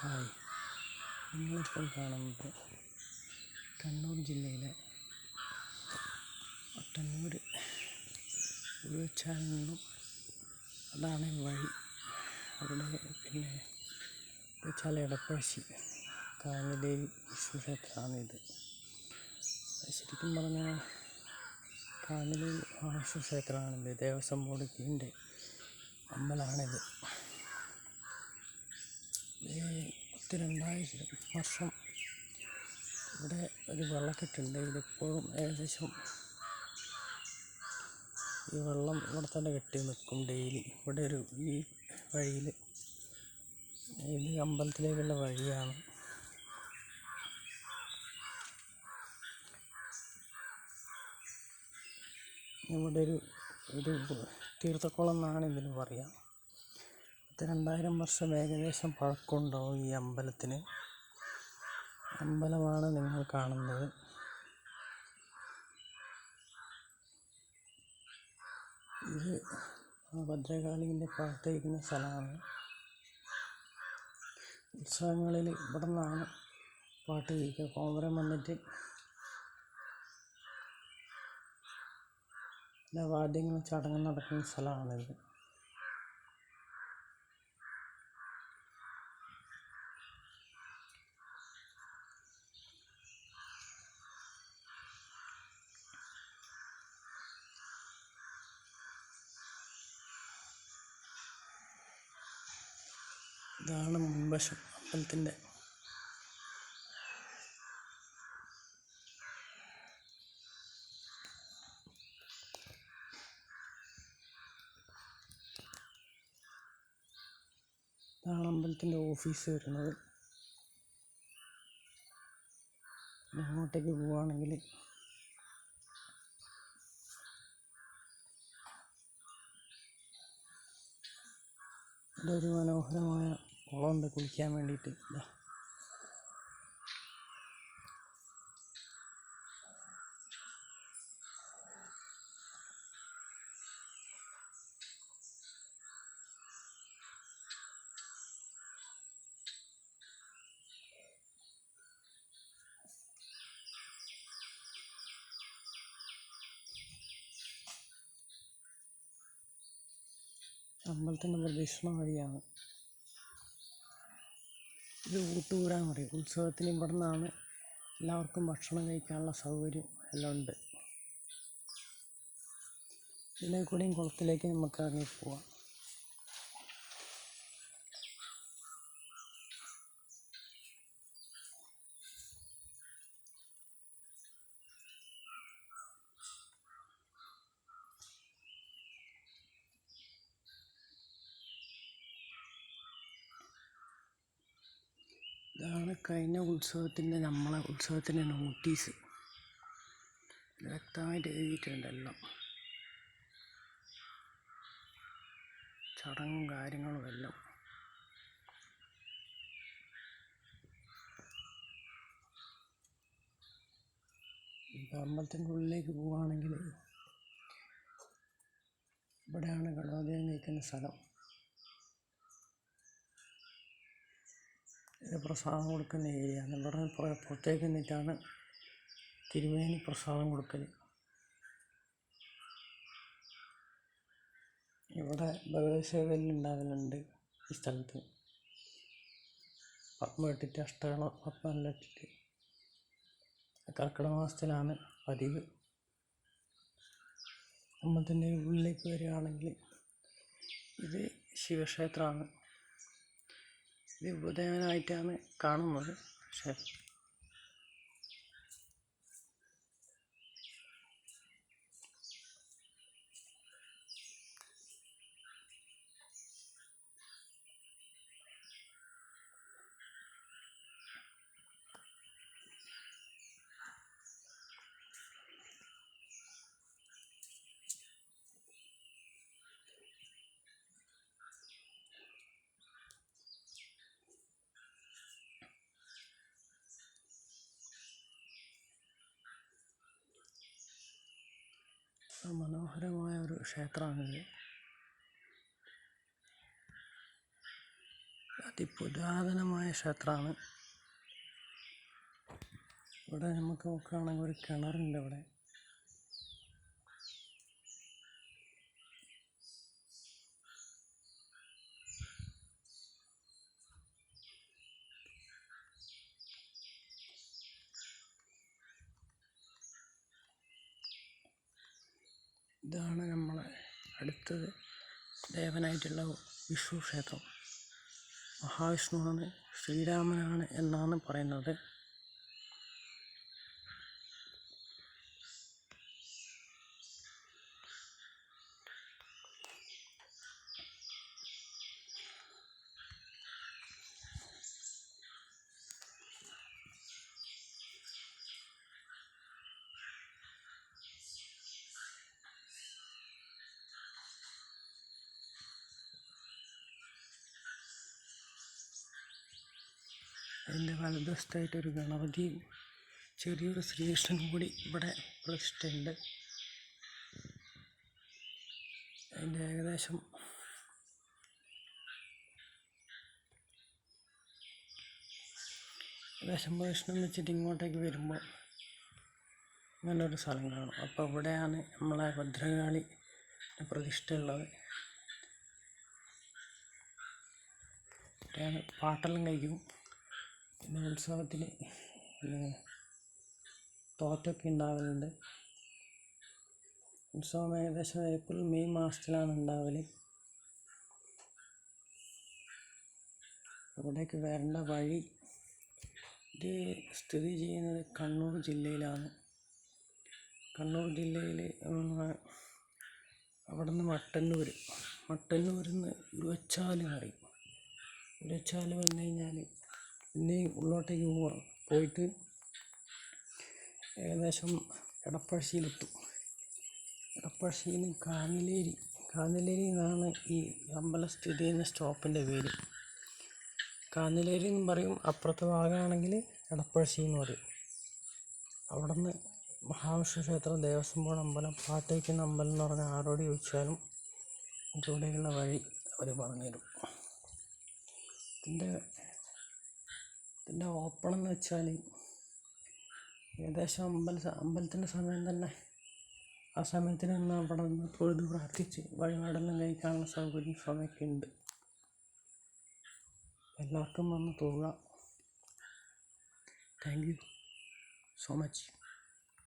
Hi, നിങ്ങളിപ്പോൾ കാണുന്നത് കണ്ണൂർ ജില്ലയിലെ ഒട്ടന്നൂർ ഉഴുച്ചാലിൽ നിന്നും അതാണ് വഴി. അവിടെ പിന്നെ ഉഴുച്ചാൽ എടപ്പഴശ്ശി കാവിലേരി വിശ്വക്ഷേത്രമാണിത്. ശരിക്കും പറഞ്ഞാൽ കാവിലേരി വിശ്വക്ഷേത്രമാണിത്. ദേവസ്വം ബോർഡ് കീഴിൻ്റെ അമ്പലമാണിത്. 2000 വർഷം ഇവിടെ ഒരു വെള്ളക്കെട്ടുണ്ട്. ഇതിപ്പോഴും ഏകദേശം ഈ വെള്ളം ഇവിടെ തന്നെ കെട്ടി നിൽക്കും ഡെയിലി. ഇവിടെ ഈ വഴിയിൽ ഇത് അമ്പലത്തിലേക്കുള്ള വഴിയാണ്. ഇവിടെ ഒരു തീർത്ഥക്കുളം എന്നാണ് ഇതിന് പറയുക. 2000 വർഷം ഏകദേശം പഴക്കമുണ്ടാവും ഈ അമ്പലത്തിന്. അമ്പലമാണ് നിങ്ങൾ കാണുന്നത്. ഇത് ഭദ്രകാളിൻ്റെ പാട്ടയിക്കുന്ന സ്ഥലമാണ്. ഉത്സവങ്ങളിൽ ഇവിടെ നിന്നാണ് പാട്ട് കഴിക്കുക. കോമരം വന്നിട്ട് എല്ലാ വാദ്യങ്ങളും ചടങ്ങ് നടക്കുന്ന സ്ഥലമാണിത്. ഇതാണ് മുൻവശം അമ്പലത്തിൻ്റെ. ഇതാണ് അമ്പലത്തിൻ്റെ ഓഫീസ് വരുന്നത്. അങ്ങോട്ടേക്ക് പോവുകയാണെങ്കിൽ ഇതൊരു മനോഹരമായ കുളമുണ്ട് കുളിക്കാൻ വേണ്ടിയിട്ട്. അമ്പലത്തിൻ്റെ പ്രദക്ഷിണ വഴിയാണ്. ഇത് ഊട്ടുപുര പറയും. ഉത്സവത്തിന് ഇവിടെ നിന്നാണ് എല്ലാവർക്കും ഭക്ഷണം കഴിക്കാനുള്ള സൗകര്യം എല്ലാം ഉണ്ട്. ഇതിലെ കൂടെയും കുളത്തിലേക്ക് നമുക്ക് ഇറങ്ങി പോവാം. ഇതാണ് കഴിഞ്ഞ നമ്മളെ ഉത്സവത്തിൻ്റെ നോട്ടീസ്. വ്യക്തമായിട്ട് എഴുതിയിട്ടുണ്ടല്ലോ. ചടങ്ങും കാര്യങ്ങളും എല്ലാം. അമ്പലത്തിൻ്റെ ഉള്ളിലേക്ക് പോവുകയാണെങ്കിൽ ഇവിടെയാണ് ഗണപതിയെ നിൽക്കുന്ന സ്ഥലം. ഇത് പ്രസാദം കൊടുക്കുന്ന ഏരിയ. ഇവിടെ പുറത്തേക്ക് നിന്നിട്ടാണ് തിരുമേനി പ്രസാദം കൊടുക്കൽ. ഇവിടെ ഭഗവത്സേവയിൽ ഉണ്ടാകലുണ്ട് ഈ സ്ഥലത്ത്. പത്മം ഇട്ടിട്ട് അഷ്ടകളം പത്മെല്ലാം ഇട്ടിട്ട് കർക്കിടക മാസത്തിലാണ് പതിവ്. അമ്പലത്തിൻ്റെ ഉള്ളിലേക്ക് വരികയാണെങ്കിൽ ഇത് ശിവക്ഷേത്രമാണ്. ഇത് ഉപദേവനായിട്ടാണ് കാണുന്നത്. പക്ഷേ മനോഹരമായ ഒരു ക്ഷേത്രമാണിത്. അതിപുരാതനമായ ക്ഷേത്രമാണ്. ഇവിടെ നമുക്ക് നോക്കുകയാണെങ്കിൽ ഒരു കിണറുണ്ട്. ഇവിടെ ഇതാണ് നമ്മളെ അടുത്തത് ദേവനായിട്ടുള്ള വിഷ്ണു ക്ഷേത്രം. മഹാവിഷ്ണുവാണ്, ശ്രീരാമനാണ് എന്നാണ് പറയുന്നത്. അതിൻ്റെ വലതുവശത്തായിട്ടൊരു ഗണപതിയും ചെറിയൊരു ശ്രീകൃഷ്ണനും കൂടി ഇവിടെ പ്രതിഷ്ഠയുണ്ട്. അതിൻ്റെ ഏകദേശം പ്രശ്നം വെച്ചിട്ട് ഇങ്ങോട്ടേക്ക് വരുമ്പോൾ അങ്ങനൊരു സ്ഥലം കാണും. അപ്പോൾ ഇവിടെയാണ് നമ്മളെ ഭദ്രകാളി പ്രതിഷ്ഠ ഉള്ളത്. ഇവിടെയാണ് പാട്ടെല്ലാം കഴിക്കും. പിന്നെ ഉത്സവത്തിൽ തോറ്റൊക്കെ ഉണ്ടാവലുണ്ട്. ഉത്സവം ഏകദേശം ഏപ്രിൽ മെയ് മാസത്തിലാണ് ഉണ്ടാവൽ. ഇവിടേക്ക് വരേണ്ട വഴി, ഇത് സ്ഥിതി ചെയ്യുന്നത് കണ്ണൂർ ജില്ലയിലാണ്. കണ്ണൂർ ജില്ലയിൽ അവിടെ നിന്ന് മട്ടന്നൂരിൽ നിന്ന് ഉരുവച്ചാൽ പറയും. ഉരുവച്ചാൽ വന്നു കഴിഞ്ഞാൽ പിന്നെ ഉള്ളോട്ടേക്ക് പോയിട്ട് ഏകദേശം എടപ്പഴശ്ശിയിലെത്തും. എടപ്പഴശ്ശിയിൽ നിന്ന് കാഞ്ഞിലേരി എന്നാണ് ഈ അമ്പലം സ്ഥിതി ചെയ്യുന്ന സ്റ്റോപ്പിൻ്റെ പേര്. കാഞ്ഞിലേരി എന്ന് പറയും. അപ്പുറത്തെ ഭാഗമാണെങ്കിൽ എടപ്പഴശ്ശി എന്ന് പറയും. അവിടെ നിന്ന് മഹാവിഷ്ണു ക്ഷേത്രം, ദേവസ്വം ബോർഡ് അമ്പലം, പാട്ടേക്കുന്ന അമ്പലം എന്ന് പറഞ്ഞാൽ ആരോട് ചോദിച്ചാലും ഇവിടെയുള്ള വഴി അവർ പറഞ്ഞുതരും. ഇതിൻ്റെ ഓപ്പൺ എന്ന് വെച്ചാൽ ഏകദേശം അമ്പലത്തിൻ്റെ സമയം തന്നെ. ആ സമയത്തിന് നിന്ന് അവിടെ നിന്ന് തൊഴുത് പ്രാർത്ഥിച്ച് വഴിപാടെല്ലാം കഴിക്കാനുള്ള സമയമൊക്കെ ഉണ്ട്. എല്ലാവർക്കും വന്ന് തൊഴുക. Thank you so much.